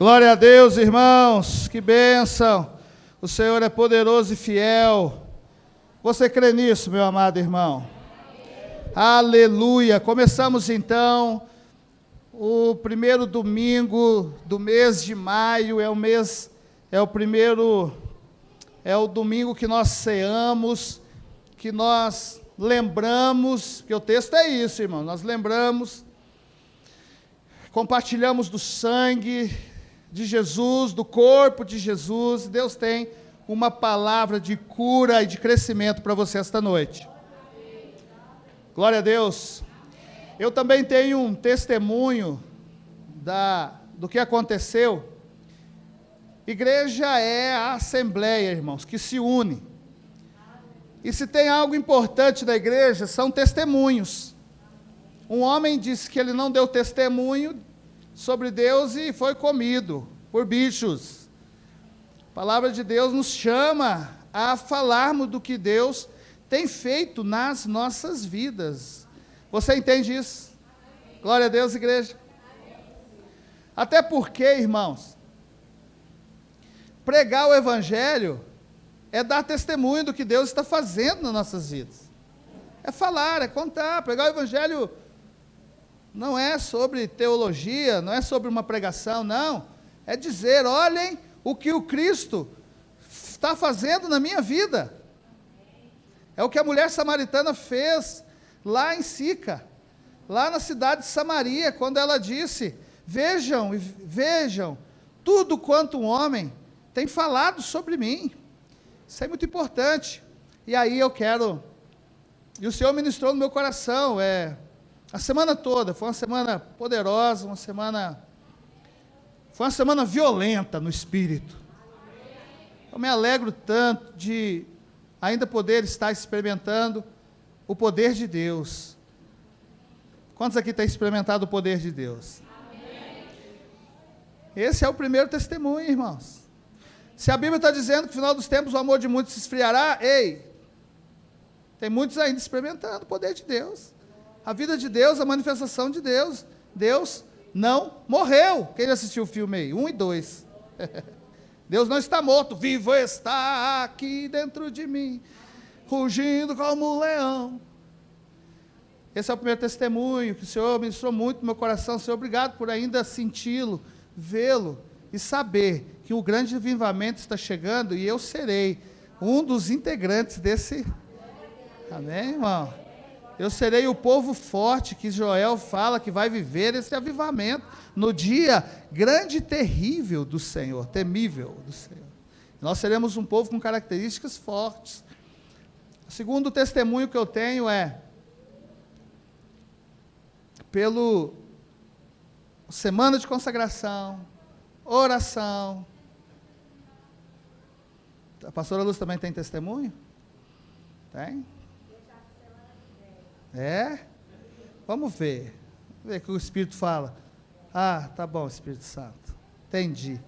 Glória a Deus, irmãos, que bênção. O Senhor é poderoso e fiel. Você crê nisso, meu amado irmão? Aleluia. Começamos então o primeiro domingo do mês de maio. É o domingo que nós ceamos, que nós lembramos, que o texto é isso, irmão. Nós lembramos, compartilhamos do sangue de Jesus, do corpo de Jesus. Deus tem uma palavra de cura e de crescimento para você esta noite. Glória a Deus. Eu também tenho um testemunho do que aconteceu. Igreja é a assembleia, irmãos, que se une. E se tem algo importante da igreja, são testemunhos. Um homem disse que ele não deu testemunho sobre Deus e foi comido por bichos. A palavra de Deus nos chama a falarmos do que Deus tem feito nas nossas vidas. Você entende isso? Glória a Deus, igreja. Até porque, irmãos, pregar o evangelho é dar testemunho do que Deus está fazendo nas nossas vidas. É falar, é contar. Pregar o evangelho não é sobre teologia, não é sobre uma pregação, não. É dizer, olhem o que o Cristo está fazendo na minha vida. É o que a mulher samaritana fez lá em Sica, lá na cidade de Samaria, quando ela disse, vejam, tudo quanto um homem tem falado sobre mim. Isso é muito importante. E aí e o Senhor ministrou no meu coração, a semana toda. Foi uma semana poderosa, foi uma semana violenta no espírito. Eu me alegro tanto de ainda poder estar experimentando o poder de Deus. Quantos aqui têm experimentado o poder de Deus? Esse é o primeiro testemunho, irmãos. Se a Bíblia está dizendo que no final dos tempos o amor de muitos se esfriará, tem muitos ainda experimentando o poder de Deus. A vida de Deus, a manifestação de Deus. Deus não morreu. Quem já assistiu o filme aí? 1 e 2. Deus não está morto, vivo está aqui dentro de mim, rugindo como um leão. Esse é o primeiro testemunho que o Senhor ministrou muito no meu coração. Senhor, obrigado por ainda senti-lo, vê-lo e saber que o grande avivamento está chegando e eu serei um dos integrantes desse. Amém, irmão? Eu serei o povo forte que Joel fala que vai viver esse avivamento no dia grande e terrível do Senhor, temível do Senhor. Nós seremos um povo com características fortes. O segundo testemunho que eu tenho pelo semana de consagração, oração. A pastora Luz também tem testemunho? Tem? Vamos ver o que o Espírito fala. Tá bom, Espírito Santo, entendi.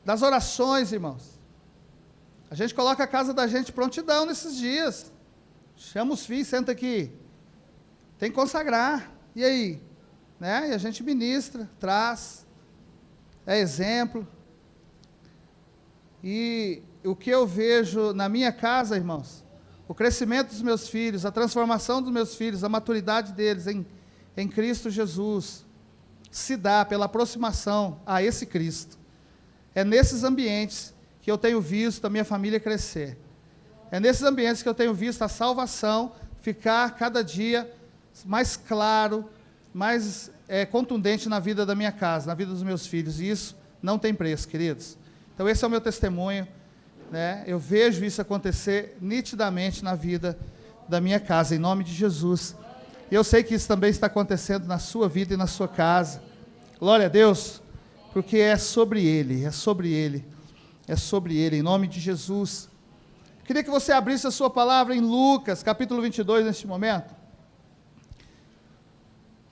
Das orações, irmãos, a gente coloca a casa da gente prontidão nesses dias, chama os filhos, senta aqui, tem que consagrar, e aí? E a gente ministra, traz, é exemplo. E o que eu vejo na minha casa, irmãos, o crescimento dos meus filhos, a transformação dos meus filhos, a maturidade deles em Cristo Jesus, se dá pela aproximação a esse Cristo. É nesses ambientes que eu tenho visto a minha família crescer. É nesses ambientes que eu tenho visto a salvação ficar cada dia mais claro, mais contundente na vida da minha casa, na vida dos meus filhos. E isso não tem preço, queridos. Então esse é o meu testemunho. Eu vejo isso acontecer nitidamente na vida da minha casa, em nome de Jesus. E eu sei que isso também está acontecendo na sua vida e na sua casa. Glória a Deus, porque é sobre Ele, em nome de Jesus. Queria que você abrisse a sua palavra em Lucas, capítulo 22, neste momento.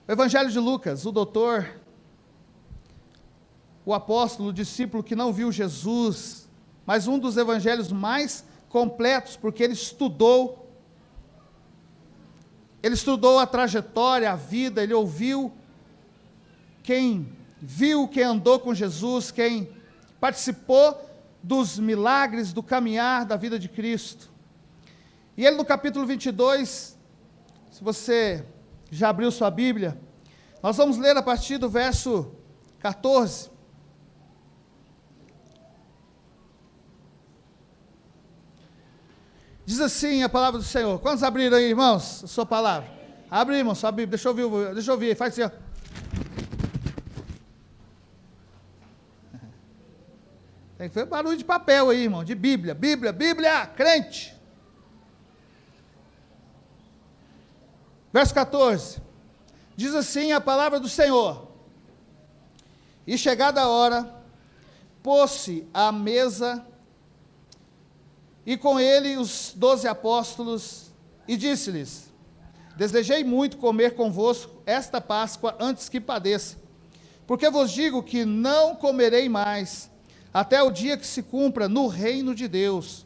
O Evangelho de Lucas, o doutor, o apóstolo, o discípulo que não viu Jesus, mas um dos evangelhos mais completos, porque ele estudou a trajetória, a vida, ele ouviu quem viu, quem andou com Jesus, quem participou dos milagres, do caminhar da vida de Cristo. E ele no capítulo 22, se você já abriu sua Bíblia, nós vamos ler a partir do verso 14. Diz assim a palavra do Senhor. Quantos abriram aí, irmãos, a sua palavra? Abre, irmão, sua Bíblia, deixa eu ouvir, faz assim, ó. Tem que ver barulho de papel aí, irmão, de Bíblia, crente. Verso 14, diz assim a palavra do Senhor: e chegada a hora, pôs-se à mesa, e com ele os 12 apóstolos, e disse-lhes: desejei muito comer convosco esta Páscoa antes que padeça, porque vos digo que não comerei mais, até o dia que se cumpra no reino de Deus.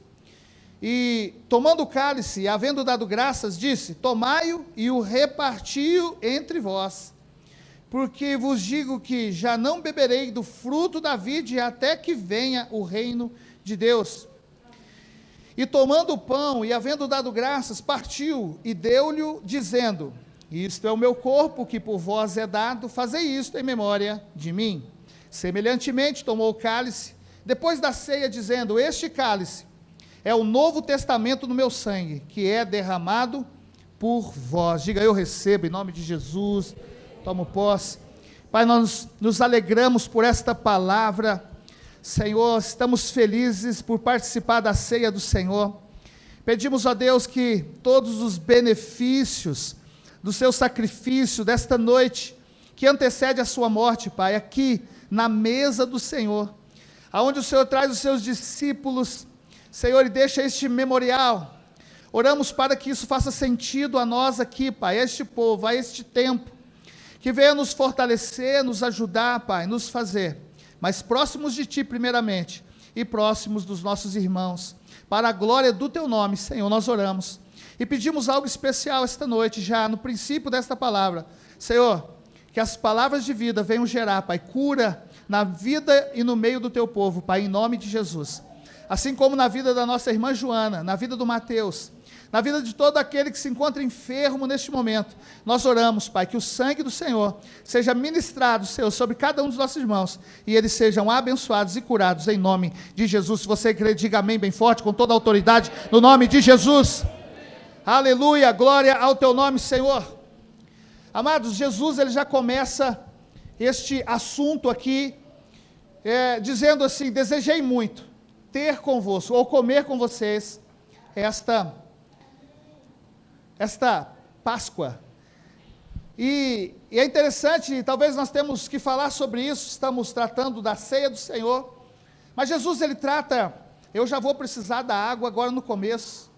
E tomando o cálice, havendo dado graças, disse: tomai-o e o reparti-o entre vós, porque vos digo que já não beberei do fruto da vide até que venha o reino de Deus. E tomando o pão e havendo dado graças, partiu e deu-lhe, dizendo: isto é o meu corpo que por vós é dado, fazei isto em memória de mim. Semelhantemente tomou o cálice depois da ceia, dizendo: este cálice é o novo testamento no meu sangue, que é derramado por vós. Diga: eu recebo em nome de Jesus, tomo posse. Pai, nós nos alegramos por esta palavra, Senhor, estamos felizes por participar da ceia do Senhor. Pedimos a Deus que todos os benefícios do seu sacrifício desta noite, que antecede a sua morte, Pai, aqui na mesa do Senhor, aonde o Senhor traz os seus discípulos, Senhor, e deixa este memorial. Oramos para que isso faça sentido a nós aqui, Pai, a este povo, a este tempo, que venha nos fortalecer, nos ajudar, Pai, nos fazer mais próximos de Ti primeiramente, e próximos dos nossos irmãos, para a glória do Teu nome, Senhor, nós oramos, e pedimos algo especial esta noite, já no princípio desta palavra, Senhor, que as palavras de vida venham gerar, Pai, cura na vida e no meio do Teu povo, Pai, em nome de Jesus, assim como na vida da nossa irmã Joana, na vida do Mateus, na vida de todo aquele que se encontra enfermo neste momento, nós oramos, Pai, que o sangue do Senhor seja ministrado, Senhor, sobre cada um dos nossos irmãos, e eles sejam abençoados e curados em nome de Jesus. Se você crê, diga amém bem forte, com toda a autoridade, no nome de Jesus. Aleluia, glória ao teu nome, Senhor. Amados, Jesus, ele já começa este assunto aqui, dizendo assim: desejei muito ter convosco, ou comer com vocês, esta Páscoa. E é interessante, talvez nós temos que falar sobre isso, estamos tratando da ceia do Senhor, mas Jesus, ele trata, eu já vou precisar da água agora no começo,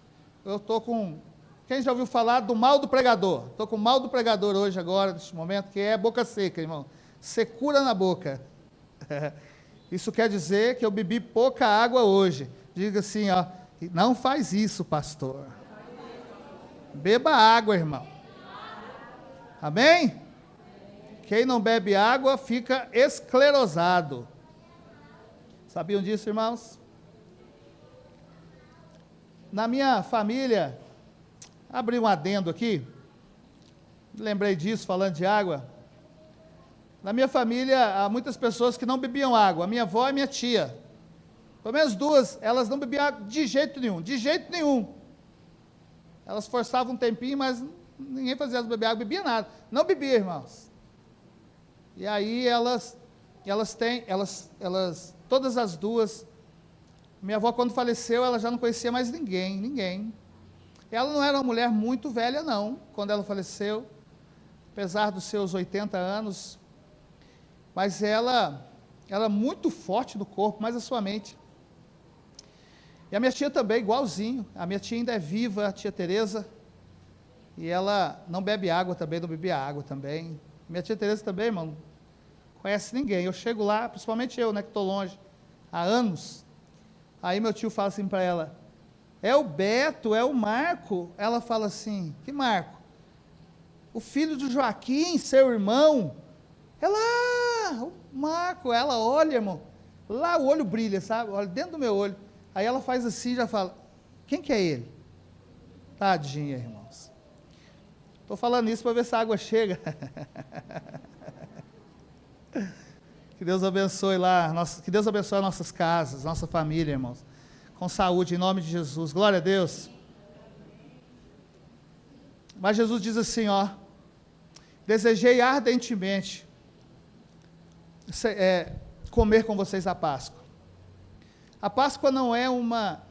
eu estou com, quem já ouviu falar do mal do pregador? Estou com o mal do pregador hoje agora, neste momento, que é boca seca, irmão, secura na boca, isso quer dizer que eu bebi pouca água hoje, diga assim, ó, não faz isso, pastor. Beba água, irmão. Amém? Quem não bebe água fica esclerosado. Sabiam disso, irmãos? Na minha família, abri um adendo aqui, lembrei disso falando de água. Na minha família, há muitas pessoas que não bebiam água, a minha avó e minha tia. Pelo menos duas, elas não bebiam água de jeito nenhum. Elas forçavam um tempinho, mas ninguém fazia elas beber água, bebia nada. Não bebia, irmãos. E aí elas, todas as duas, minha avó quando faleceu, ela já não conhecia mais ninguém. Ela não era uma mulher muito velha não, quando ela faleceu, apesar dos seus 80 anos, mas ela muito forte no corpo, mas a sua mente. E a minha tia também, igualzinho, a minha tia ainda é viva, a tia Tereza, e ela não bebe água também, não bebia água também. Minha tia Tereza também, irmão, não conhece ninguém. Eu chego lá, principalmente eu, né, que estou longe, há anos, aí meu tio fala assim para ela: é o Beto, é o Marco. Ela fala assim: que Marco? O filho do Joaquim, seu irmão. Ela, o Marco, ela olha, irmão, lá o olho brilha, sabe? Olha dentro do meu olho. Aí ela faz assim e já fala, quem que é ele? Tadinha, irmãos. Estou falando isso para ver se a água chega. Que Deus abençoe lá, que Deus abençoe as nossas casas, nossa família, irmãos. Com saúde, em nome de Jesus. Glória a Deus. Mas Jesus diz assim, ó, desejei ardentemente comer com vocês a Páscoa. A Páscoa não é uma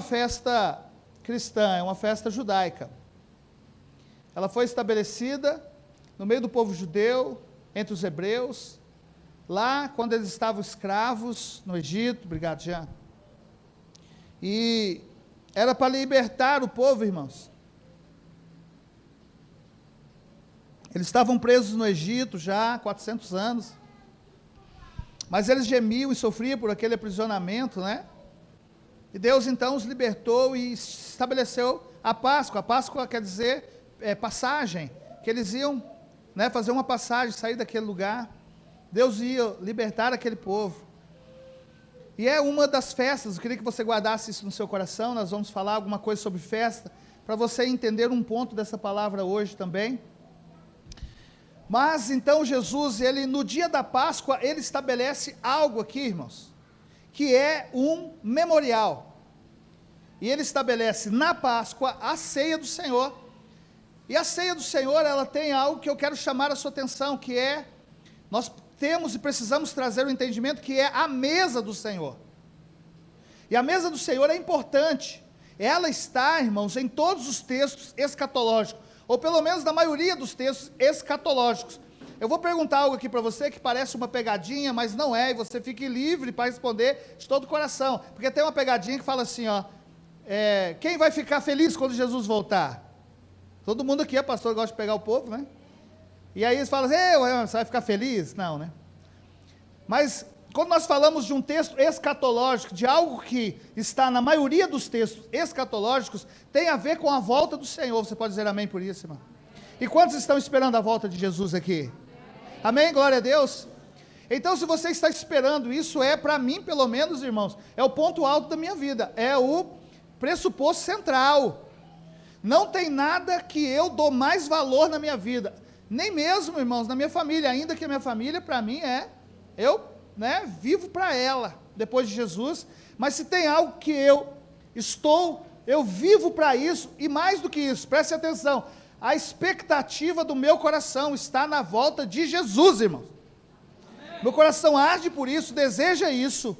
festa cristã, é uma festa judaica. Ela foi estabelecida no meio do povo judeu, entre os hebreus, lá quando eles estavam escravos no Egito. Obrigado, Jean. E era para libertar o povo, irmãos. Eles estavam presos no Egito já há 400 anos, mas eles gemiam e sofriam por aquele aprisionamento, né? E Deus então os libertou e estabeleceu a Páscoa. A Páscoa quer dizer passagem, que eles iam, né, fazer uma passagem, sair daquele lugar. Deus ia libertar aquele povo. E é uma das festas, eu queria que você guardasse isso no seu coração. Nós vamos falar alguma coisa sobre festa, para você entender um ponto dessa palavra hoje também. Mas então Jesus, ele no dia da Páscoa, ele estabelece algo aqui, irmãos, que é um memorial. E ele estabelece na Páscoa a ceia do Senhor. E a ceia do Senhor, ela tem algo que eu quero chamar a sua atenção, que é, nós temos e precisamos trazer o entendimento que é a mesa do Senhor. E a mesa do Senhor é importante. Ela está, irmãos, em todos os textos escatológicos, ou pelo menos na maioria dos textos escatológicos. Eu vou perguntar algo aqui para você que parece uma pegadinha, mas não é, e você fique livre para responder de todo o coração, porque tem uma pegadinha que fala assim, ó, quem vai ficar feliz quando Jesus voltar? Todo mundo aqui pastor, gosta de pegar o povo, né? E aí eles falam assim, você vai ficar feliz? Não, né? Mas quando nós falamos de um texto escatológico, de algo que está na maioria dos textos escatológicos, tem a ver com a volta do Senhor. Você pode dizer amém por isso, irmão? E quantos estão esperando a volta de Jesus aqui? Amém? Glória a Deus. Então, se você está esperando, isso para mim, pelo menos, irmãos, é o ponto alto da minha vida, é o pressuposto central. Não tem nada que eu dou mais valor na minha vida, nem mesmo, irmãos, na minha família, ainda que a minha família, para mim, eu vivo para ela, depois de Jesus. Mas se tem algo que eu vivo para isso, e mais do que isso, preste atenção, a expectativa do meu coração está na volta de Jesus, irmãos. Meu coração arde por isso, deseja isso.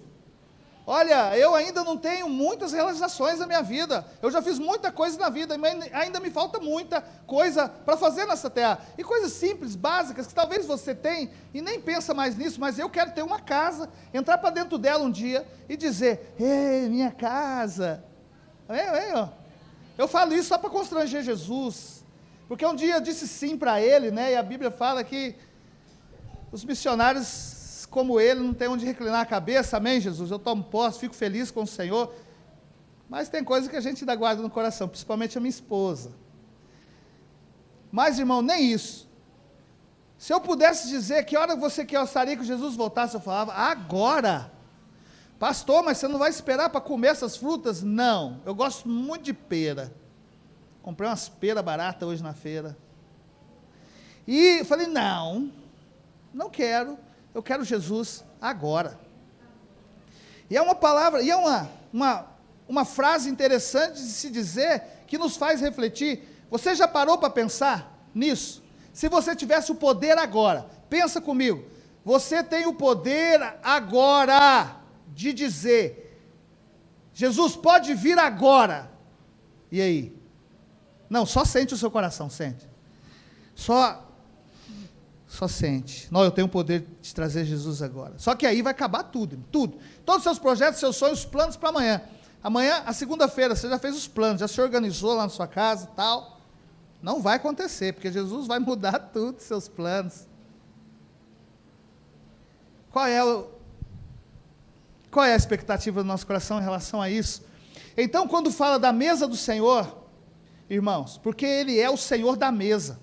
Olha, eu ainda não tenho muitas realizações na minha vida, eu já fiz muita coisa na vida, mas ainda me falta muita coisa para fazer nessa terra, e coisas simples, básicas, que talvez você tenha, e nem pensa mais nisso, mas eu quero ter uma casa, entrar para dentro dela um dia, e dizer, ei, minha casa, eu falo isso só para constranger Jesus, porque um dia eu disse sim para ele, né, e a Bíblia fala que os missionários como ele, não tem onde reclinar a cabeça, amém, Jesus? Eu tomo posse, fico feliz com o Senhor, mas tem coisa que a gente ainda guarda no coração, principalmente a minha esposa. Mas, irmão, nem isso. Se eu pudesse dizer que hora você gostaria que Jesus voltasse, eu falava, agora. Pastor, mas você não vai esperar para comer essas frutas? Não, eu gosto muito de pera. Comprei umas peras baratas hoje na feira. E eu falei, não quero. Eu quero Jesus agora. E é uma palavra, e é uma frase interessante de se dizer, que nos faz refletir. Você já parou para pensar nisso? Se você tivesse o poder agora, pensa comigo, você tem o poder agora de dizer, Jesus pode vir agora. E aí? Não, só sente o seu coração, sente. Só sente. Não, eu tenho o poder de trazer Jesus agora. Só que aí vai acabar tudo. Todos os seus projetos, seus sonhos, os planos para amanhã. Amanhã, a segunda-feira, você já fez os planos, já se organizou lá na sua casa e tal. Não vai acontecer, porque Jesus vai mudar tudo, seus planos. Qual é a expectativa do nosso coração em relação a isso? Então, quando fala da mesa do Senhor, irmãos, porque Ele é o Senhor da mesa.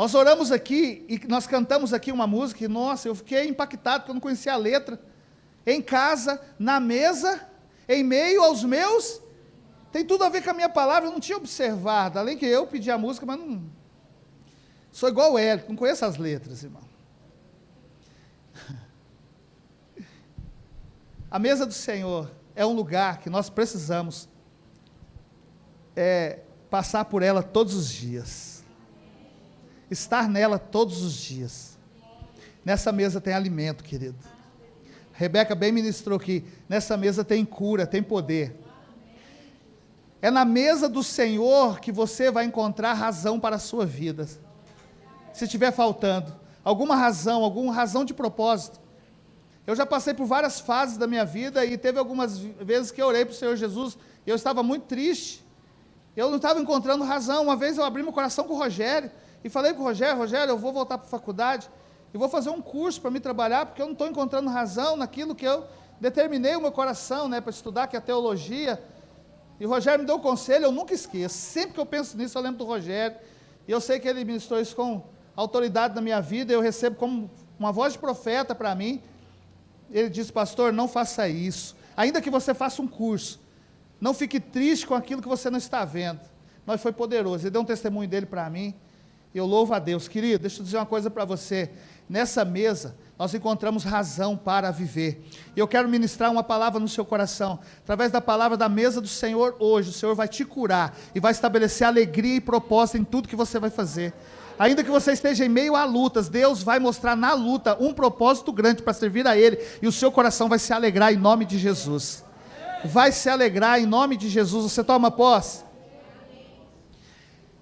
Nós oramos aqui e nós cantamos aqui uma música e, nossa, eu fiquei impactado porque eu não conhecia a letra. Em casa, na mesa, em meio aos meus, tem tudo a ver com a minha palavra, eu não tinha observado, além que eu pedi a música, mas não, sou igual o Hélio, não conheço as letras, irmão. A mesa do Senhor é um lugar que nós precisamos passar por ela todos os dias, estar nela todos os dias. Nessa mesa tem alimento, querido. Rebeca bem ministrou aqui, nessa mesa tem cura, tem poder. É na mesa do Senhor que você vai encontrar razão para a sua vida. Se estiver faltando alguma razão de propósito. Eu já passei por várias fases da minha vida e teve algumas vezes que eu orei para o Senhor Jesus e eu estava muito triste. Eu não estava encontrando razão. Uma vez eu abri meu coração com o Rogério e falei para o Rogério, eu vou voltar para a faculdade e vou fazer um curso para me trabalhar, porque eu não estou encontrando razão naquilo que eu determinei o meu coração, né, para estudar, que é a teologia. E o Rogério me deu um conselho, eu nunca esqueço. Sempre que eu penso nisso, eu lembro do Rogério. E eu sei que ele ministrou isso com autoridade na minha vida, eu recebo como uma voz de profeta para mim. Ele disse, pastor, não faça isso. Ainda que você faça um curso, não fique triste com aquilo que você não está vendo. Mas foi poderoso, ele deu um testemunho dele para mim, e eu louvo a Deus. Querido, deixa eu dizer uma coisa para você, nessa mesa, nós encontramos razão para viver, e eu quero ministrar uma palavra no seu coração, através da palavra da mesa do Senhor hoje, o Senhor vai te curar, e vai estabelecer alegria e propósito em tudo que você vai fazer. Ainda que você esteja em meio a lutas, Deus vai mostrar na luta um propósito grande para servir a Ele, e o seu coração vai se alegrar em nome de Jesus. Vai se alegrar em nome de Jesus. Você toma posse?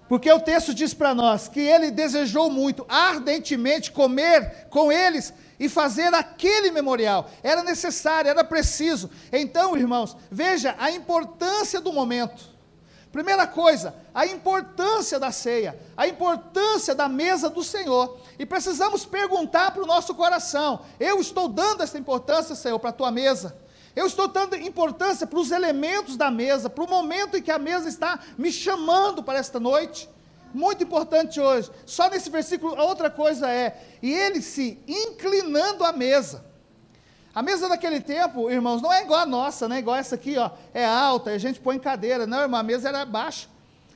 Porque o texto diz para nós que ele desejou muito, ardentemente, comer com eles e fazer aquele memorial. Era necessário, era preciso. Então, irmãos, veja a importância do momento. Primeira coisa, a importância da ceia, a importância da mesa do Senhor, e precisamos perguntar para o nosso coração, eu estou dando essa importância, Senhor, para a tua mesa? Eu estou dando importância para os elementos da mesa, para o momento em que a mesa está me chamando para esta noite? Muito importante hoje. Só nesse versículo, a outra coisa e ele se inclinando à mesa. A mesa daquele tempo, irmãos, não é igual a nossa, né? Igual essa aqui, ó, é alta, e a gente põe cadeira. Não, irmão, a mesa era baixa.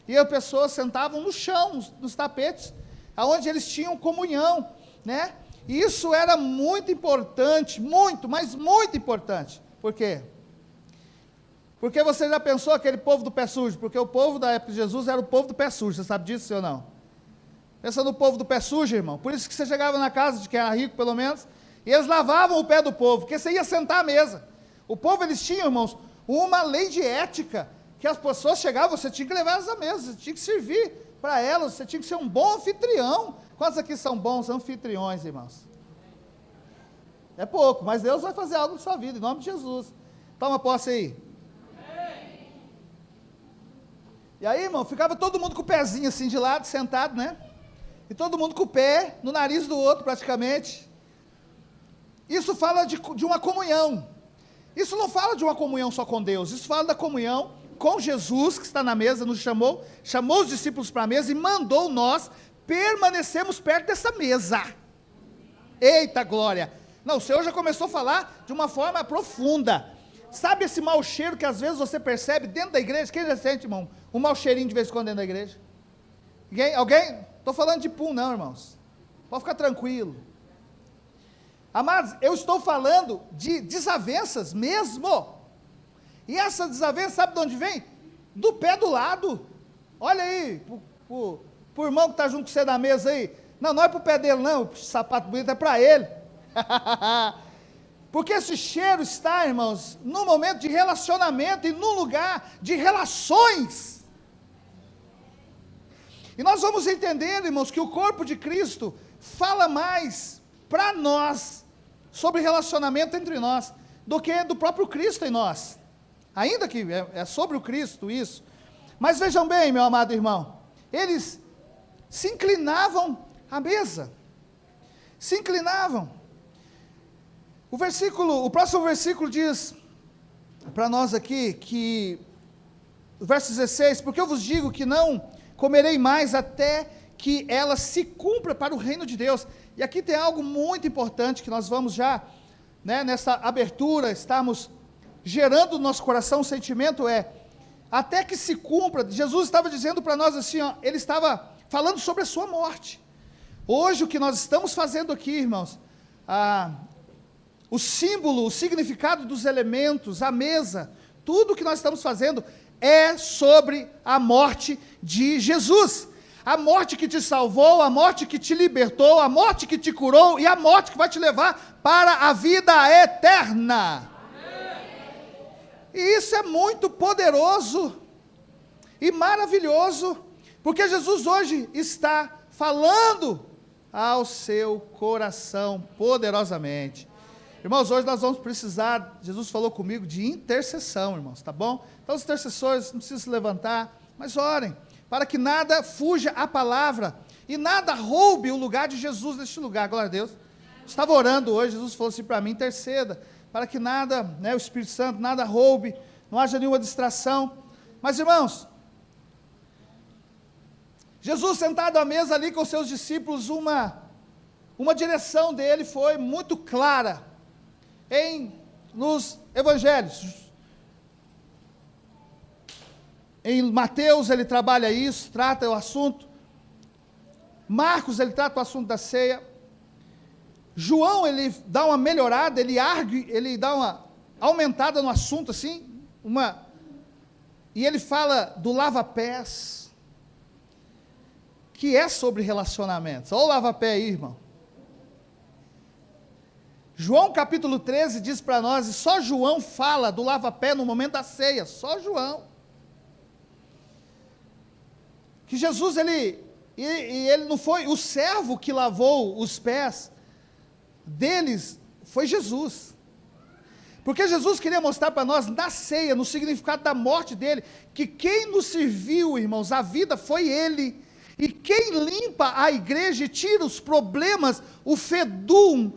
E as pessoas sentavam no chão, nos tapetes, aonde eles tinham comunhão, né? E isso era muito importante, muito, mas muito importante. Por quê? Porque você já pensou aquele povo do pé sujo? Porque o povo da época de Jesus era o povo do pé sujo, você sabe disso, sim ou não? Pensa no povo do pé sujo, irmão. Por isso que você chegava na casa de quem era rico, pelo menos, e eles lavavam o pé do povo, porque você ia sentar à mesa. O povo, eles tinham, irmãos, uma lei de ética, que as pessoas chegavam, você tinha que levar elas à mesa, você tinha que servir para elas, você tinha que ser um bom anfitrião. Quantos aqui são bons anfitriões, irmãos? É pouco, mas Deus vai fazer algo na sua vida, em nome de Jesus. Toma posse aí. E aí, irmão, ficava todo mundo com o pezinho assim de lado, sentado, né? E todo mundo com o pé no nariz do outro, praticamente. Isso fala de uma comunhão. Isso não fala de uma comunhão só com Deus, isso fala da comunhão com Jesus, que está na mesa, nos chamou os discípulos para a mesa e mandou nós permanecermos perto dessa mesa. Eita glória! Não, o Senhor já começou a falar de uma forma profunda. Sabe esse mau cheiro que às vezes você percebe dentro da igreja? Quem já sente, irmão, um mau cheirinho de vez em quando dentro da igreja? Alguém? Estou falando de pum não, irmãos. Pode ficar tranquilo. Amados, eu estou falando de desavenças mesmo. E essa desavença, sabe de onde vem? Do pé do lado. Olha aí, pro irmão que está junto com você na mesa aí. Não é para o pé dele não, o sapato bonito é para ele. Porque esse cheiro está, irmãos, num momento de relacionamento e num lugar de relações. E nós vamos entender, irmãos, que o corpo de Cristo fala mais para nós sobre relacionamento entre nós do que do próprio Cristo em nós. Ainda que é sobre o Cristo isso. Mas vejam bem, meu amado irmão, eles se inclinavam à mesa. Se inclinavam. O próximo versículo diz para nós aqui que, o verso 16, porque eu vos digo que não comerei mais até que ela se cumpra para o reino de Deus. E aqui tem algo muito importante que nós vamos já, né, nessa abertura, estamos gerando no nosso coração um sentimento, até que se cumpra. Jesus estava dizendo para nós assim, ele estava falando sobre a sua morte. Hoje o que nós estamos fazendo aqui, irmãos, o símbolo, o significado dos elementos, a mesa, tudo que nós estamos fazendo é sobre a morte de Jesus. A morte que te salvou, a morte que te libertou, a morte que te curou e a morte que vai te levar para a vida eterna. E isso é muito poderoso e maravilhoso, porque Jesus hoje está falando ao seu coração poderosamente. Irmãos, hoje nós vamos precisar, Jesus falou comigo, de intercessão, irmãos, tá bom? Então os intercessores não precisam se levantar, mas orem, para que nada fuja a palavra, e nada roube o lugar de Jesus neste lugar, glória a Deus. Eu estava orando hoje, Jesus falou assim para mim, interceda, para que nada, o Espírito Santo, nada roube, não haja nenhuma distração. Mas irmãos, Jesus sentado à mesa ali com seus discípulos, uma direção dele foi muito clara, nos evangelhos. Em Mateus ele trabalha isso, trata o assunto. Marcos ele trata o assunto da ceia. João ele dá uma melhorada, ele dá uma aumentada no assunto assim, e ele fala do lava-pés, que é sobre relacionamentos. Olha o lava-pé aí, irmão. João capítulo 13 diz para nós, e só João fala do lava-pé no momento da ceia, só João. Que Jesus, ele não foi, o servo que lavou os pés deles, foi Jesus. Porque Jesus queria mostrar para nós, na ceia, no significado da morte dele, que quem nos serviu, irmãos, a vida foi ele. E quem limpa a igreja e tira os problemas, o fedor,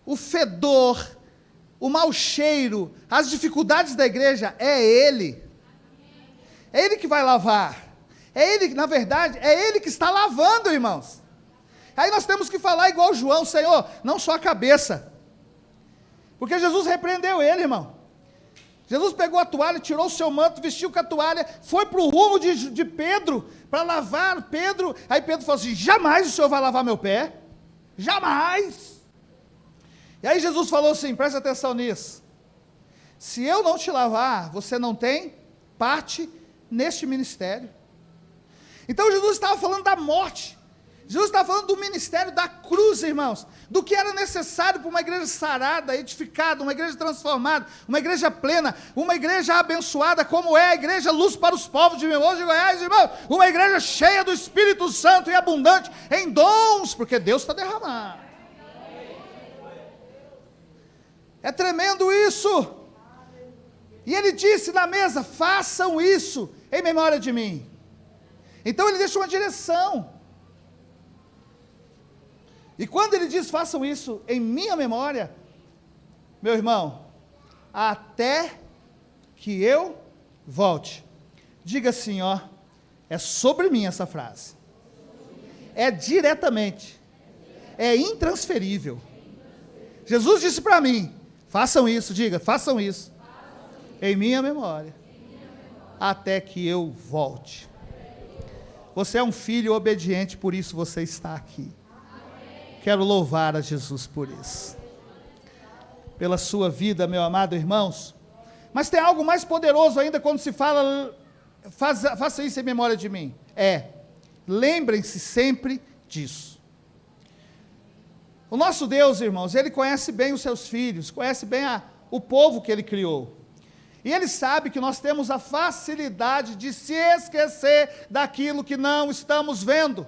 o fedor, o mau cheiro, as dificuldades da igreja, é ele. É ele que vai lavar. É ele, na verdade, é ele que está lavando, irmãos. Aí nós temos que falar igual João, Senhor, não só a cabeça. Porque Jesus repreendeu ele, irmão. Jesus pegou a toalha, tirou o seu manto, vestiu com a toalha, foi para o rumo de Pedro, para lavar Pedro. Aí Pedro falou assim, jamais o Senhor vai lavar meu pé. Jamais. E aí Jesus falou assim, presta atenção nisso. Se eu não te lavar, você não tem parte neste ministério. Então Jesus estava falando da morte. Jesus estava falando do ministério da cruz, irmãos, do que era necessário para uma igreja sarada, edificada, uma igreja transformada, uma igreja plena, uma igreja abençoada, como é a igreja Luz para os Povos de Mimoso de Goiás, irmão, uma igreja cheia do Espírito Santo e abundante em dons, porque Deus está derramando. É tremendo isso. E ele disse na mesa, façam isso em memória de mim. Então ele deixa uma direção. E quando ele diz, façam isso em minha memória, meu irmão, até que eu volte. Diga assim, é sobre mim essa frase. É diretamente. É intransferível. Jesus disse para mim, façam isso, diga, façam isso. Em minha memória. Até que eu volte. Você é um filho obediente, por isso você está aqui. Quero louvar a Jesus por isso. Pela sua vida, meu amado irmãos. Mas tem algo mais poderoso ainda quando se fala, faça isso em memória de mim. Lembrem-se sempre disso. O nosso Deus, irmãos, Ele conhece bem os seus filhos, conhece bem o povo que Ele criou. E Ele sabe que nós temos a facilidade de se esquecer daquilo que não estamos vendo.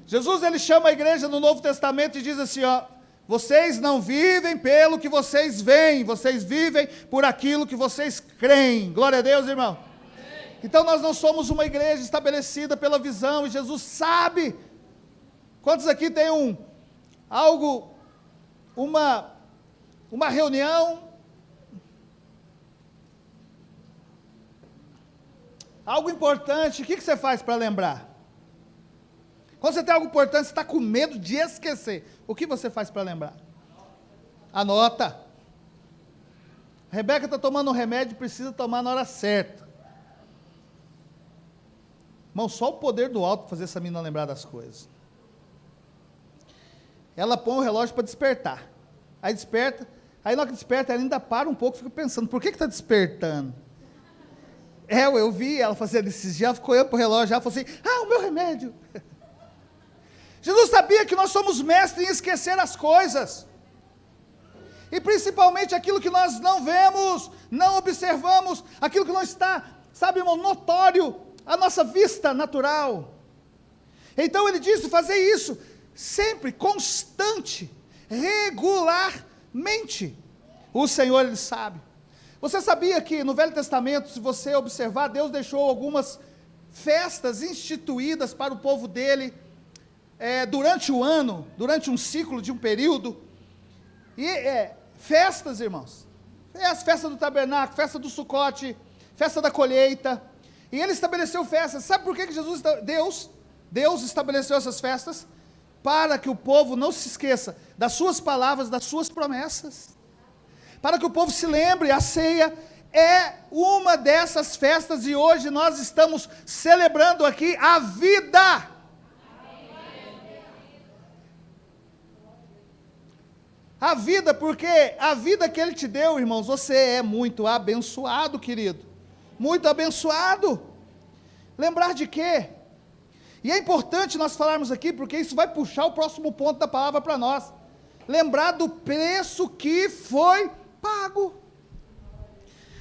Jesus, ele chama a igreja no Novo Testamento e diz assim, vocês não vivem pelo que vocês veem, vocês vivem por aquilo que vocês creem. Glória a Deus, irmão. Amém. Então nós não somos uma igreja estabelecida pela visão, e Jesus sabe. Quantos aqui tem uma reunião, Algo importante, o que você faz para lembrar? Quando você tem algo importante, você está com medo de esquecer. O que você faz para lembrar? Anota. A Rebeca está tomando um remédio e precisa tomar na hora certa. Irmão, só o poder do alto para fazer essa menina lembrar das coisas. Ela põe o relógio para despertar. Aí desperta, aí na hora que desperta, ela ainda para um pouco e fica pensando, por que está despertando? Eu vi ela fazendo esses dias, ela ficou olhando para o relógio, ela falou assim, o meu remédio. Jesus sabia que nós somos mestres em esquecer as coisas. E principalmente aquilo que nós não vemos, não observamos, aquilo que não está, sabe, irmão, notório, à nossa vista natural. Então ele disse, fazer isso, sempre, constante, regularmente. O Senhor, Ele sabe. Você sabia que no Velho Testamento, se você observar, Deus deixou algumas festas instituídas para o povo dele, durante o ano, durante um ciclo de um período, e festas, irmãos, as festas do tabernáculo, festa do Sucote, festa da colheita, e ele estabeleceu festas. Sabe por que Deus estabeleceu essas festas? Para que o povo não se esqueça das suas palavras, das suas promessas, para que o povo se lembre. A ceia é uma dessas festas, e hoje nós estamos celebrando aqui a vida. A vida, porque a vida que Ele te deu, irmãos, você é muito abençoado, querido, muito abençoado. Lembrar de quê? E é importante nós falarmos aqui, porque isso vai puxar o próximo ponto da palavra para nós. Lembrar do preço que foi pago.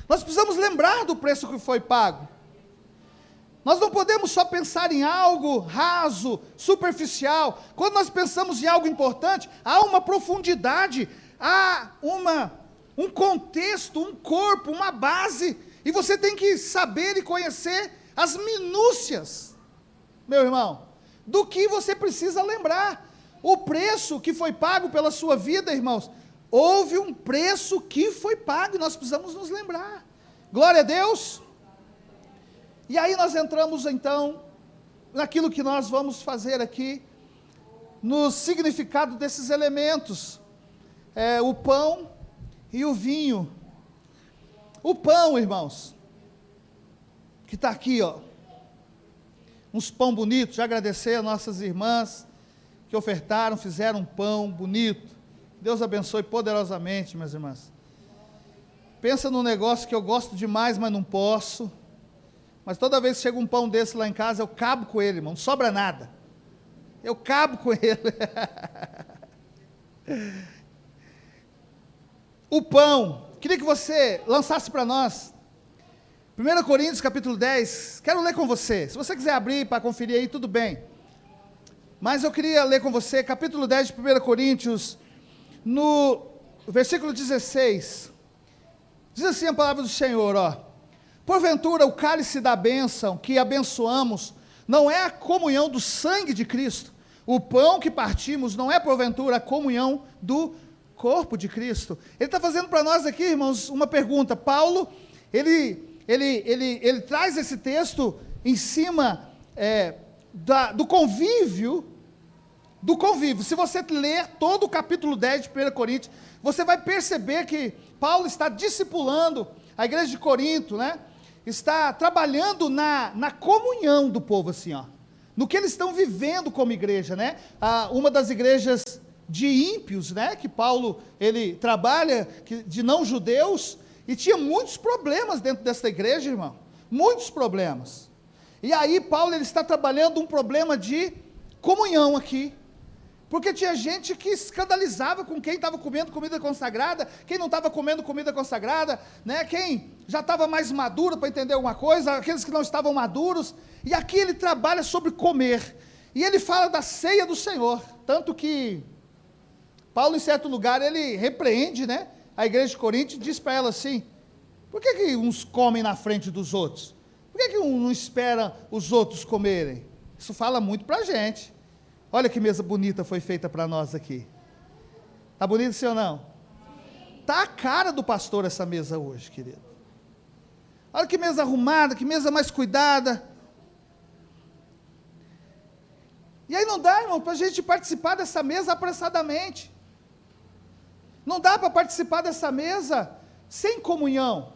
Nós precisamos lembrar do preço que foi pago. Nós não podemos só pensar em algo raso, superficial. Quando nós pensamos em algo importante, há uma profundidade, há um contexto, um corpo, uma base, e você tem que saber e conhecer as minúcias, meu irmão, do que você precisa lembrar. O preço que foi pago pela sua vida, irmãos, houve um preço que foi pago, e nós precisamos nos lembrar. Glória a Deus. E aí nós entramos então, naquilo que nós vamos fazer aqui, no significado desses elementos, o pão e o vinho. O pão, irmãos, que está aqui, uns pão bonitos, já agradecer a nossas irmãs, que ofertaram, fizeram um pão bonito, Deus abençoe poderosamente, minhas irmãs. Pensa num negócio que eu gosto demais, mas não posso, mas toda vez que chega um pão desse lá em casa, eu cabo com ele, irmão, não sobra nada, eu cabo com ele. O pão, queria que você lançasse para nós, 1 Coríntios capítulo 10, quero ler com você, se você quiser abrir para conferir aí, tudo bem, mas eu queria ler com você, capítulo 10 de 1 Coríntios, no versículo 16, diz assim a palavra do Senhor, porventura o cálice da bênção que abençoamos, não é a comunhão do sangue de Cristo, o pão que partimos não é porventura a comunhão do corpo de Cristo. Ele está fazendo para nós aqui, irmãos, uma pergunta. Paulo, ele traz esse texto em cima do convívio, se você ler todo o capítulo 10 de 1 Coríntios, você vai perceber que Paulo está discipulando a igreja de Corinto, né? Está trabalhando na comunhão do povo, assim, no que eles estão vivendo como igreja, né? Uma das igrejas de ímpios, né? Que Paulo, ele trabalha, de não judeus, e tinha muitos problemas dentro dessa igreja, irmão, muitos problemas. E aí Paulo, ele está trabalhando um problema de comunhão aqui, porque tinha gente que escandalizava com quem estava comendo comida consagrada, quem não estava comendo comida consagrada, né? Quem já estava mais maduro para entender alguma coisa, aqueles que não estavam maduros, e aqui ele trabalha sobre comer, e ele fala da ceia do Senhor, tanto que Paulo, em certo lugar, ele repreende, né, a igreja de Corinto, e diz para ela assim, por que uns comem na frente dos outros? Por que um não espera os outros comerem? Isso fala muito para a gente. Olha que mesa bonita foi feita para nós aqui. Está bonito, sim ou não? Está a cara do pastor essa mesa hoje, querido. Olha que mesa arrumada, que mesa mais cuidada. E aí não dá, irmão, para a gente participar dessa mesa apressadamente. Não dá para participar dessa mesa sem comunhão.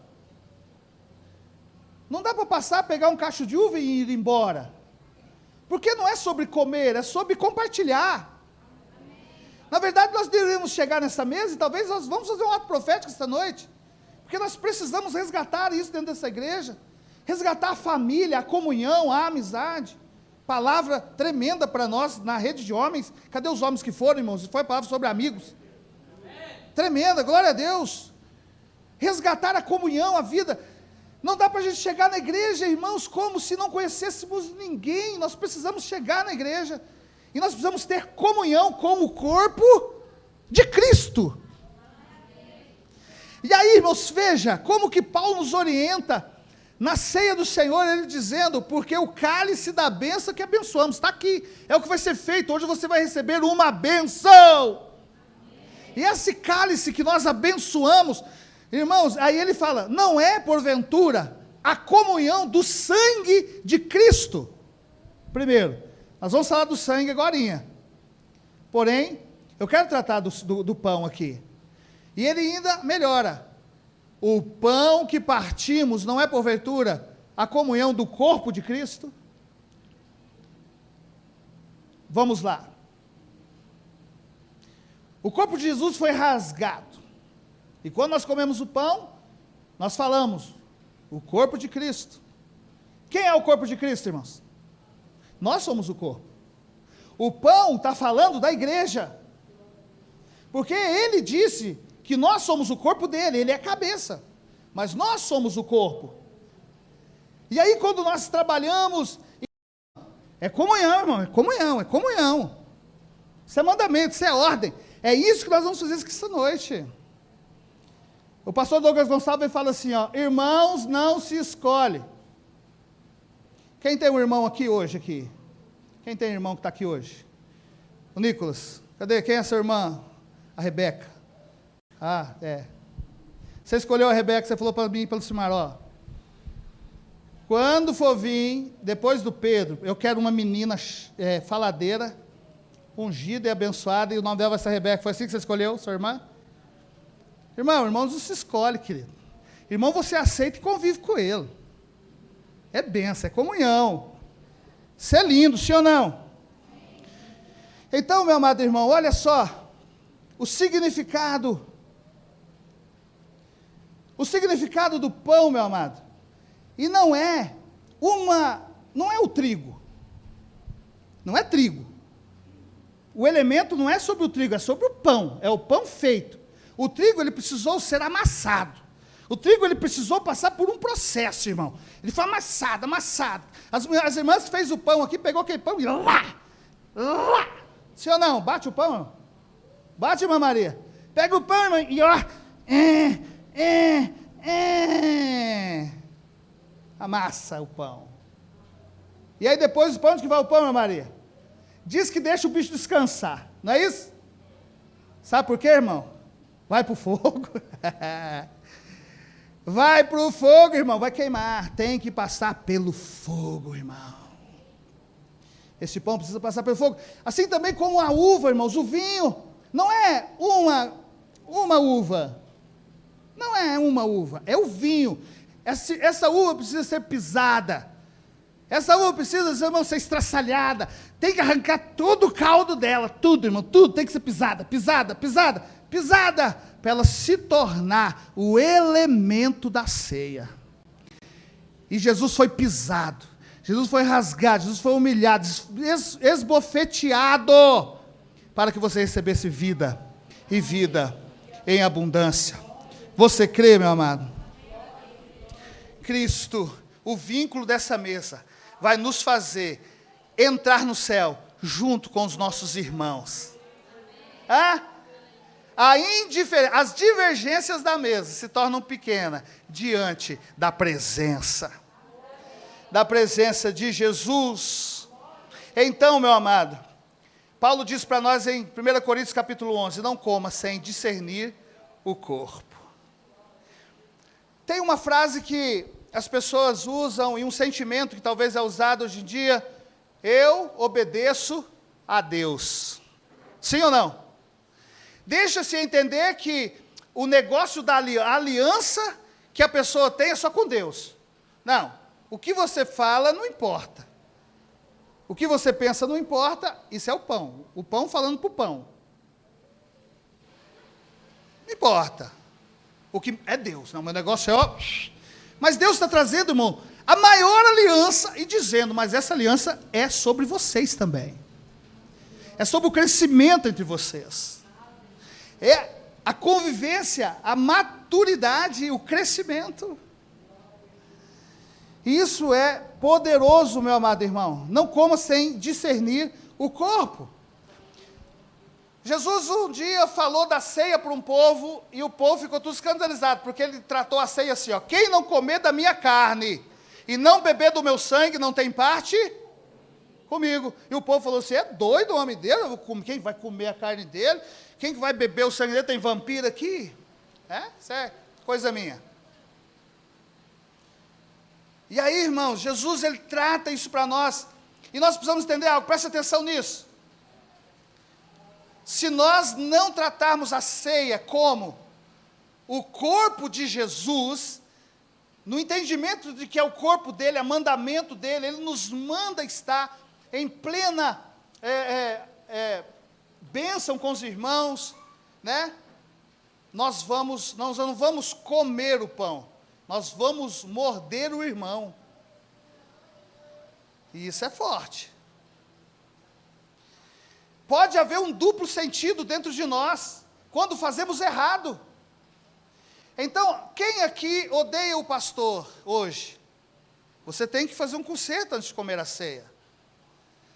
Não dá para passar, pegar um cacho de uva e ir embora. Porque não é sobre comer, é sobre compartilhar. Na verdade, nós deveríamos chegar nessa mesa e talvez nós vamos fazer um ato profético esta noite. Porque nós precisamos resgatar isso dentro dessa igreja. Resgatar a família, a comunhão, a amizade. Palavra tremenda para nós na rede de homens. Cadê os homens que foram, irmãos? Foi palavra sobre amigos. Tremenda, glória a Deus. Resgatar a comunhão, a vida. Não dá para a gente chegar na igreja, irmãos, como se não conhecêssemos ninguém. Nós precisamos chegar na igreja. E nós precisamos ter comunhão com o corpo de Cristo. E aí, irmãos, veja como que Paulo nos orienta na ceia do Senhor, ele dizendo, porque o cálice da bênção que abençoamos, está aqui, é o que vai ser feito, hoje você vai receber uma bênção, e esse cálice que nós abençoamos, irmãos, aí ele fala, não é porventura a comunhão do sangue de Cristo. Primeiro, nós vamos falar do sangue agorinha, porém, eu quero tratar do pão aqui, e ele ainda melhora. O pão que partimos não é porventura a comunhão do corpo de Cristo? Vamos lá. O corpo de Jesus foi rasgado. E quando nós comemos o pão, nós falamos, o corpo de Cristo. Quem é o corpo de Cristo, irmãos? Nós somos o corpo. O pão está falando da igreja. Porque ele disse que nós somos o corpo dele, ele é a cabeça, mas nós somos o corpo. E aí quando nós trabalhamos, é comunhão, irmão, é comunhão, é comunhão. Isso é mandamento, isso é ordem. É isso que nós vamos fazer esta noite. O pastor Douglas Gonçalves fala assim, ó, irmãos, não se escolhe. Quem tem um irmão aqui hoje? Aqui? Quem tem irmão que está aqui hoje? O Nicolas. Cadê? Quem é essa irmã? A Rebeca. Ah, é. Você escolheu a Rebeca, você falou para mim e pelo Simar, ó. Quando for vir, depois do Pedro, eu quero uma menina faladeira, ungida e abençoada, e o nome dela vai ser Rebeca. Foi assim que você escolheu, sua irmã? Irmão não se escolhe, querido. Irmão, você aceita e convive com ele. É bênção, é comunhão. Isso é lindo, sim ou não? Então, meu amado irmão, olha só, o significado do pão, meu amado, e não é o trigo, não é trigo, o elemento não é sobre o trigo, é sobre o pão, é o pão feito. O trigo, ele precisou ser amassado, o trigo, ele precisou passar por um processo, irmão, ele foi amassado, as irmãs que fez o pão aqui, pegou aquele pão e lá, sim ou não, bate o pão, bate, irmã Maria, pega o pão, irmão, e ó, amassa o pão. E aí depois, para onde que vai o pão, irmã Maria? Diz que deixa o bicho descansar, não é isso? Sabe por quê, irmão? Vai para o fogo. Vai para o fogo, irmão, vai queimar. Tem que passar pelo fogo, irmão. Esse pão precisa passar pelo fogo. Assim também como a uva, irmãos, o vinho. Não é uma uva. Não é uma uva, é o vinho. Essa uva precisa ser pisada. Essa uva precisa, irmão, ser estraçalhada. Tem que arrancar todo o caldo dela, tudo, irmão, tudo tem que ser pisada, para ela se tornar o elemento da ceia. E Jesus foi pisado, Jesus foi rasgado, Jesus foi humilhado, esbofeteado, para que você recebesse vida, e vida em abundância. Você crê, meu amado? Cristo, o vínculo dessa mesa, vai nos fazer entrar no céu, junto com os nossos irmãos. As divergências da mesa se tornam pequenas, diante da presença de Jesus. Então, meu amado, Paulo diz para nós em 1 Coríntios capítulo 11, não coma sem discernir o corpo. Tem uma frase que as pessoas usam, e um sentimento que talvez é usado hoje em dia, eu obedeço a Deus. Sim ou não? Deixa-se entender que o negócio da aliança que a pessoa tem é só com Deus. Não, o que você fala não importa. O que você pensa não importa, isso é o pão. O pão falando para o pão. Não importa. O que é Deus, não, meu negócio é ó. Mas Deus está trazendo, irmão, a maior aliança e dizendo, mas essa aliança é sobre vocês também. É sobre o crescimento entre vocês. É a convivência, a maturidade e o crescimento. Isso é poderoso, meu amado irmão. Não coma sem discernir o corpo. Jesus um dia falou da ceia para um povo, e o povo ficou tudo escandalizado, porque ele tratou a ceia assim, ó, quem não comer da minha carne, e não beber do meu sangue, não tem parte comigo. E o povo falou assim, é doido o homem dele, quem vai comer a carne dele? Quem que vai beber o sangue dele? Tem vampiro aqui? Isso é coisa minha. E aí, irmãos, Jesus, ele trata isso para nós, e nós precisamos entender algo, preste atenção nisso. Se nós não tratarmos a ceia como o corpo de Jesus, no entendimento de que é o corpo dele, é mandamento dele, ele nos manda estar em plena bênção com os irmãos, né? Nós não vamos comer o pão, nós vamos morder o irmão. E isso é forte. Pode haver um duplo sentido dentro de nós, quando fazemos errado. Então, quem aqui odeia o pastor hoje? Você tem que fazer um conserto antes de comer a ceia.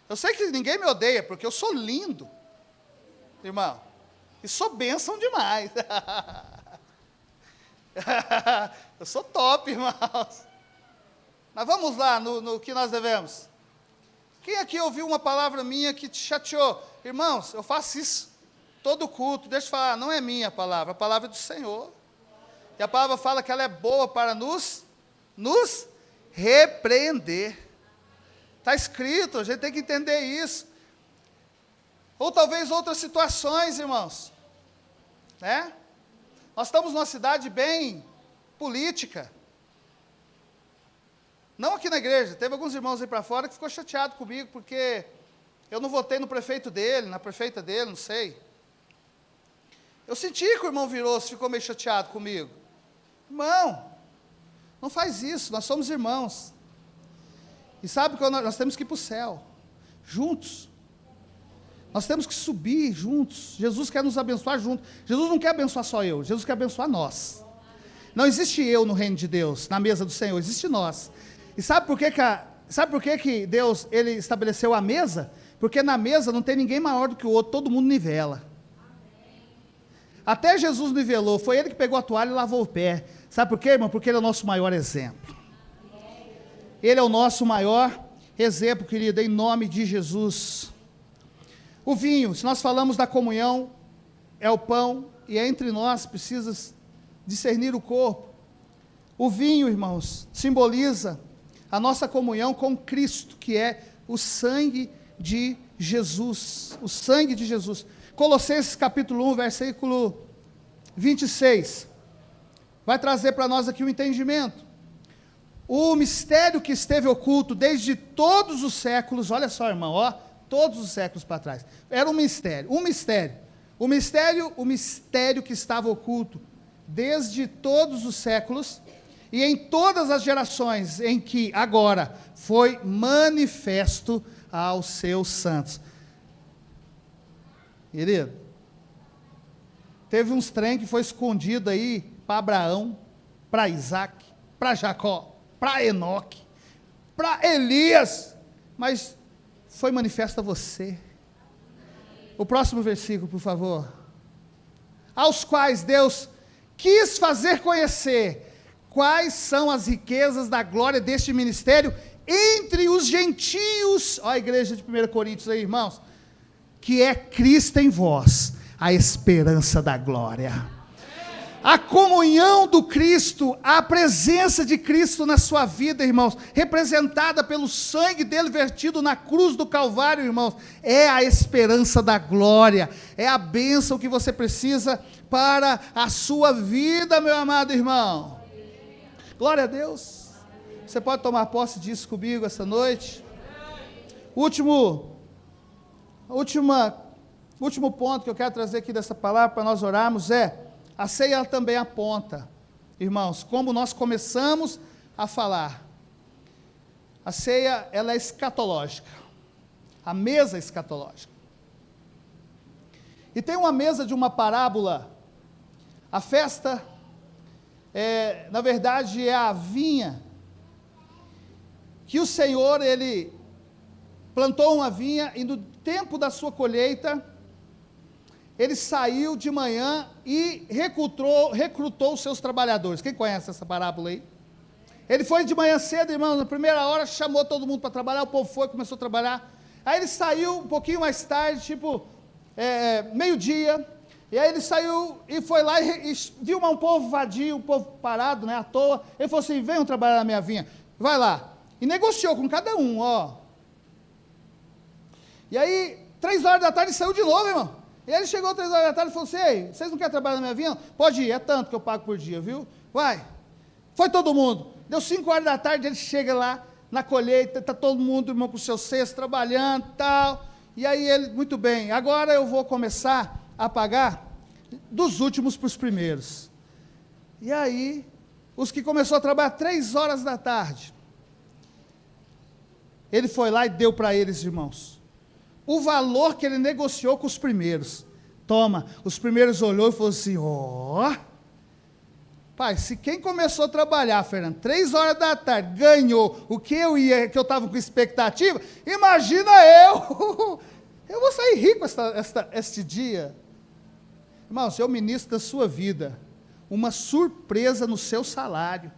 Eu sei que ninguém me odeia, porque eu sou lindo, irmão, e sou bênção demais. Eu sou top, irmãos. Mas vamos lá no que nós devemos. Quem aqui ouviu uma palavra minha que te chateou? Irmãos, eu faço isso todo culto, deixa eu falar, não é minha palavra, a palavra é do Senhor. E a palavra fala que ela é boa para nos repreender. Está escrito, a gente tem que entender isso. Ou talvez outras situações, irmãos. Né? Nós estamos numa cidade bem política. Não aqui na igreja, teve alguns irmãos aí para fora que ficou chateado comigo, porque eu não votei no prefeito dele, na prefeita dele, não sei. Eu senti que o irmão virou-se, ficou meio chateado comigo. Irmão, não faz isso, nós somos irmãos. E sabe que nós temos que ir para o céu, juntos. Nós temos que subir juntos. Jesus quer nos abençoar juntos. Jesus não quer abençoar só eu, Jesus quer abençoar nós. Não existe eu no reino de Deus, na mesa do Senhor, existe nós. E sabe por que Deus ele estabeleceu a mesa? Porque na mesa não tem ninguém maior do que o outro, todo mundo nivela. Até Jesus nivelou, foi ele que pegou a toalha e lavou o pé. Sabe por quê, irmão? Porque ele é o nosso maior exemplo. Ele é o nosso maior exemplo, querido, em nome de Jesus. O vinho, se nós falamos da comunhão, é o pão, e entre nós precisa discernir o corpo. O vinho, irmãos, simboliza a nossa comunhão com Cristo, que é o sangue de Jesus. O sangue de Jesus. Colossenses capítulo 1, versículo 26. Vai trazer para nós aqui o entendimento. O mistério que esteve oculto desde todos os séculos, olha só, irmão, ó, todos os séculos para trás. Era um mistério. O mistério que estava oculto desde todos os séculos e em todas as gerações, em que agora foi manifesto aos seus santos. Querido, teve uns trem que foi escondido aí para Abraão, para Isaac, para Jacó, para Enoque, para Elias, mas foi manifesto a você. O próximo versículo, por favor. Aos quais Deus quis fazer conhecer quais são as riquezas da glória deste ministério entre os gentios. Olha a igreja de 1 Coríntios aí, irmãos. Que é Cristo em vós, a esperança da glória. A comunhão do Cristo, a presença de Cristo na sua vida, irmãos, representada pelo sangue dele vertido na cruz do Calvário, irmãos, é a esperança da glória, é a bênção que você precisa para a sua vida, meu amado irmão. Glória a Deus. Você pode tomar posse disso comigo essa noite? Último ponto que eu quero trazer aqui dessa palavra para nós orarmos é: a ceia ela também aponta, irmãos, como nós começamos a falar. A ceia, ela é escatológica. A mesa é escatológica. E tem uma mesa de uma parábola. A festa, na verdade, é a vinha. Que o Senhor, Ele plantou uma vinha e no tempo da sua colheita, ele saiu de manhã e recrutou os seus trabalhadores. Quem conhece essa parábola aí? Ele foi de manhã cedo, irmão, na primeira hora, chamou todo mundo para trabalhar, o povo foi, começou a trabalhar. Aí ele saiu um pouquinho mais tarde, meio-dia, e aí ele saiu e foi lá e viu um povo vadio, um povo parado, à toa. Ele falou assim: venham trabalhar na minha vinha, vai lá. E negociou com cada um, E aí, 3 horas da tarde, ele saiu de novo, irmão. E ele chegou 3 horas da tarde e falou assim: ei, vocês não querem trabalhar na minha vinha? Pode ir, é tanto que eu pago por dia, viu? Vai. Foi todo mundo. Deu 5 horas da tarde, ele chega lá na colheita, está todo mundo, irmão, com o seu cesto, trabalhando e tal. E aí ele, muito bem, agora eu vou começar a pagar dos últimos para os primeiros. E aí, os que começaram a trabalhar 3 horas da tarde, ele foi lá e deu para eles, irmãos, o valor que ele negociou com os primeiros. Toma, os primeiros olhou e falou assim: pai, se quem começou a trabalhar, Fernando, 3 horas da tarde, ganhou o que eu estava com expectativa, imagina eu vou sair rico este dia. Irmãos, eu ministro da sua vida uma surpresa no seu salário,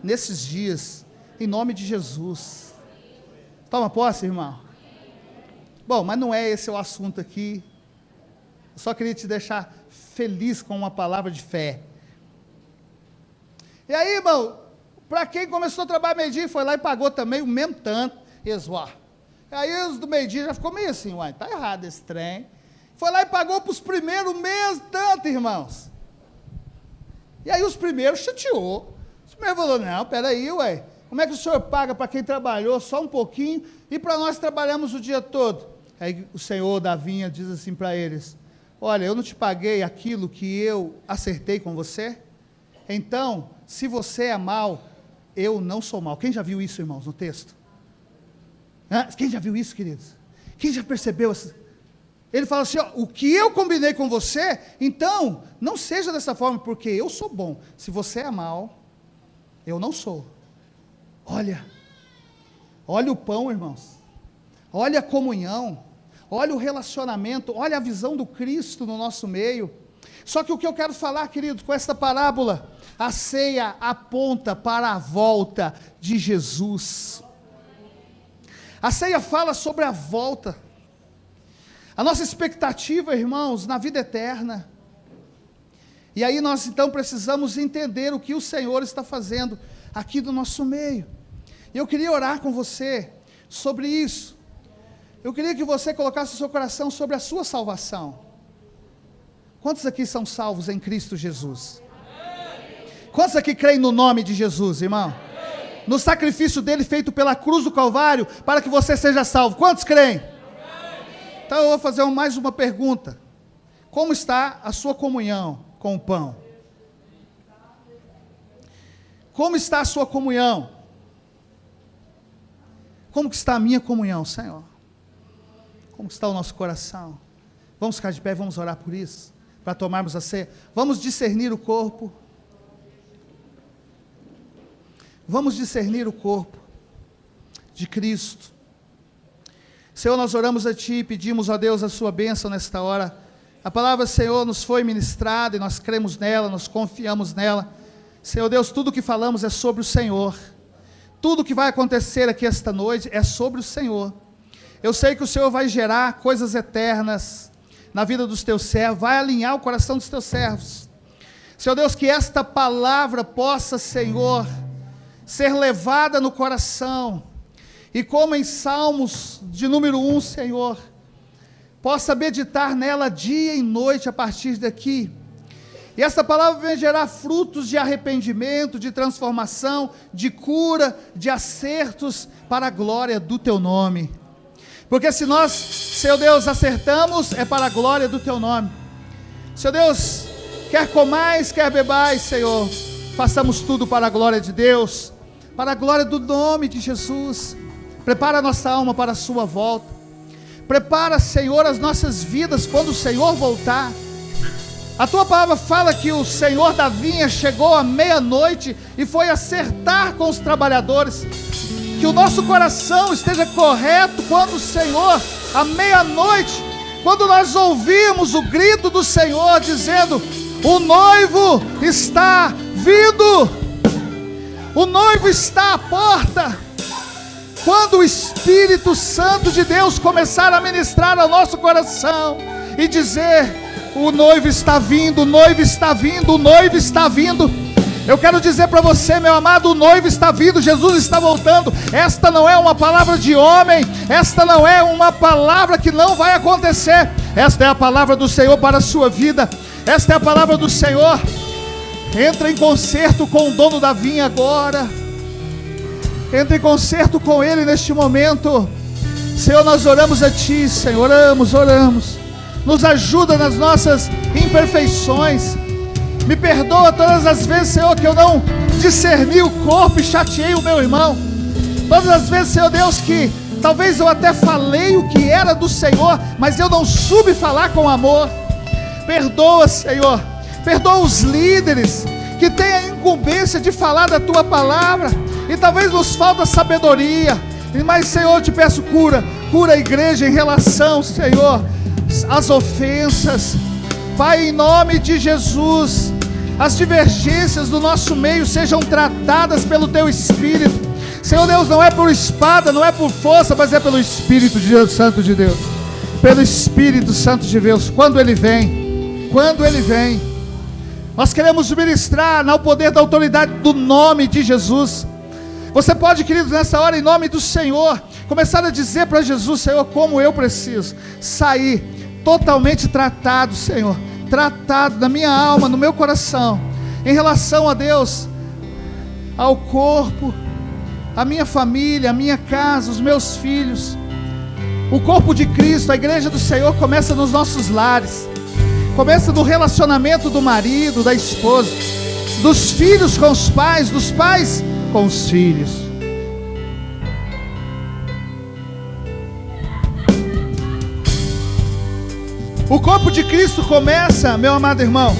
nesses dias, em nome de Jesus. Toma posse, irmão. Bom, mas não é esse o assunto aqui. Eu só queria te deixar feliz com uma palavra de fé. E aí, irmão, para quem começou a trabalhar meio-dia, foi lá e pagou também o mesmo tanto. Aí os do meio-dia já ficou meio assim: uai, está errado esse trem. Foi lá e pagou para os primeiros o mesmo tanto, irmãos. E aí os primeiros chateou. Os primeiros falaram: não, peraí, ué, como é que o senhor paga para quem trabalhou só um pouquinho e para nós trabalhamos o dia todo? Aí o senhor da vinha diz assim para eles: olha, eu não te paguei aquilo que eu acertei com você? Então, se você é mau, eu não sou mau. Quem já viu isso, irmãos, no texto? Quem já viu isso, queridos? Quem já percebeu? Ele fala assim: o que eu combinei com você, então, não seja dessa forma, porque eu sou bom. Se você é mau, eu não sou. Olha o pão, irmãos. Olha a comunhão. Olha o relacionamento. Olha a visão do Cristo no nosso meio. Só que o que eu quero falar, querido, com esta parábola, a ceia aponta para a volta de Jesus. A ceia fala sobre a volta. A nossa expectativa, irmãos, na vida eterna. E aí nós então precisamos entender o que o Senhor está fazendo aqui do nosso meio. E eu queria orar com você sobre isso. Eu queria que você colocasse o seu coração sobre a sua salvação. Quantos aqui são salvos em Cristo Jesus? Quantos aqui creem no nome de Jesus, irmão? No sacrifício dele feito pela cruz do Calvário, para que você seja salvo. Quantos creem? Então eu vou fazer mais uma pergunta. Como está a sua comunhão com o pão? Como está a sua comunhão? Como que está a minha comunhão, Senhor? Como está o nosso coração? Vamos ficar de pé, vamos orar por isso, para tomarmos a ceia. Vamos discernir o corpo. Vamos discernir o corpo de Cristo. Senhor, nós oramos a Ti e pedimos a Deus a Sua bênção nesta hora. A palavra, Senhor, nos foi ministrada e nós cremos nela, nós confiamos nela. Senhor Deus, tudo que falamos é sobre o Senhor. Tudo que vai acontecer aqui esta noite é sobre o Senhor. Eu sei que o Senhor vai gerar coisas eternas na vida dos Teus servos, vai alinhar o coração dos Teus servos. Senhor Deus, que esta palavra possa, Senhor, ser levada no coração, e como em Salmos de número 1, Senhor, possa meditar nela dia e noite a partir daqui, e essa palavra venha gerar frutos de arrependimento, de transformação, de cura, de acertos, para a glória do Teu nome, porque se nós, Senhor Deus, acertamos, é para a glória do Teu nome. Senhor Deus, quer comais, quer bebais, Senhor, façamos tudo para a glória de Deus, para a glória do nome de Jesus. Prepara a nossa alma para a sua volta, prepara, Senhor, as nossas vidas quando o Senhor voltar. A Tua palavra fala que o Senhor da vinha chegou à meia-noite e foi acertar com os trabalhadores. Que o nosso coração esteja correto quando o Senhor, à meia-noite, quando nós ouvimos o grito do Senhor dizendo: o noivo está vindo, o noivo está à porta. Quando o Espírito Santo de Deus começar a ministrar ao nosso coração e dizer: o noivo está vindo, o noivo está vindo, o noivo está vindo, eu quero dizer para você, meu amado, o noivo está vindo, Jesus está voltando. Esta não é uma palavra de homem, esta não é uma palavra que não vai acontecer, esta é a palavra do Senhor para a sua vida, esta é a palavra do Senhor. Entra em concerto com o dono da vinha agora, entra em concerto com Ele neste momento. Senhor, nós oramos a Ti, Senhor, oramos, nos ajuda nas nossas imperfeições. Me perdoa todas as vezes, Senhor, que eu não discerni o corpo e chateei o meu irmão. Todas as vezes, Senhor Deus, que talvez eu até falei o que era do Senhor, mas eu não soube falar com amor. Perdoa, Senhor, perdoa os líderes que têm a incumbência de falar da Tua palavra, e talvez nos falta sabedoria, mas, Senhor, eu te peço cura a igreja em relação, Senhor, às ofensas. Pai, em nome de Jesus, as divergências do nosso meio sejam tratadas pelo Teu Espírito. Senhor Deus, não é por espada, não é por força, mas é pelo Espírito Santo de Deus, pelo Espírito Santo de Deus. Quando Ele vem, nós queremos ministrar no poder da autoridade do nome de Jesus. Você pode, queridos, nessa hora, em nome do Senhor, começar a dizer para Jesus: Senhor, como eu preciso sair totalmente tratado, Senhor, tratado na minha alma, no meu coração, em relação a Deus, ao corpo, a minha família, a minha casa, os meus filhos. O corpo de Cristo, a igreja do Senhor, começa nos nossos lares, começa no relacionamento do marido, da esposa, dos filhos com os pais, dos pais com os filhos. O corpo de Cristo começa, meu amado irmão,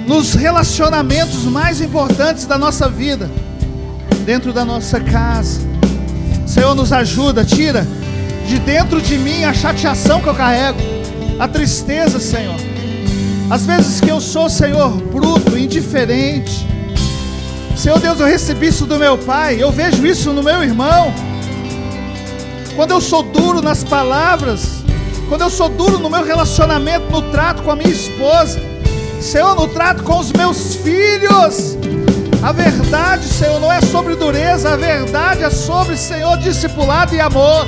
nos relacionamentos mais importantes da nossa vida, dentro da nossa casa. Senhor, nos ajuda, tira de dentro de mim a chateação que eu carrego, a tristeza, Senhor. Às vezes que eu sou, Senhor, bruto, indiferente. Senhor Deus, eu recebi isso do meu pai, eu vejo isso no meu irmão. Quando eu sou duro nas palavras, quando eu sou duro no meu relacionamento, no trato com a minha esposa, Senhor, no trato com os meus filhos. A verdade, Senhor, não é sobre dureza, a verdade é sobre, Senhor, discipulado e amor.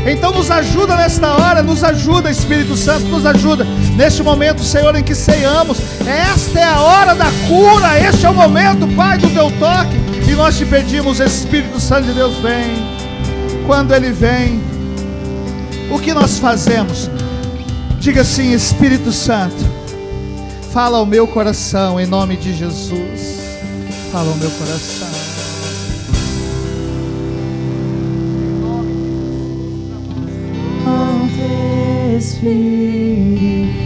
Então nos ajuda nesta hora, nos ajuda, Espírito Santo, nos ajuda neste momento, Senhor, em que ceiamos. Esta é a hora da cura, este é o momento, Pai, do Teu toque, e nós te pedimos, Espírito Santo de Deus, vem. Quando Ele vem, o que nós fazemos? Diga assim: Espírito Santo, fala ao meu coração, em nome de Jesus. Fala ao meu coração. Espírito,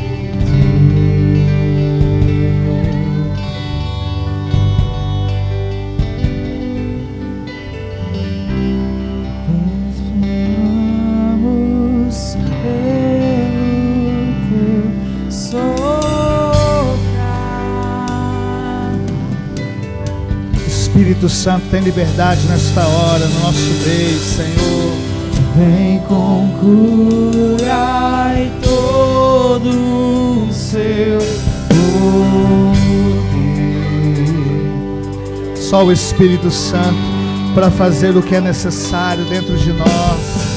Espírito Santo, tem liberdade nesta hora, no nosso meio, Senhor. Vem com cura e todo o seu seu poder. Só o Espírito Santo para fazer o que é necessário dentro de nós.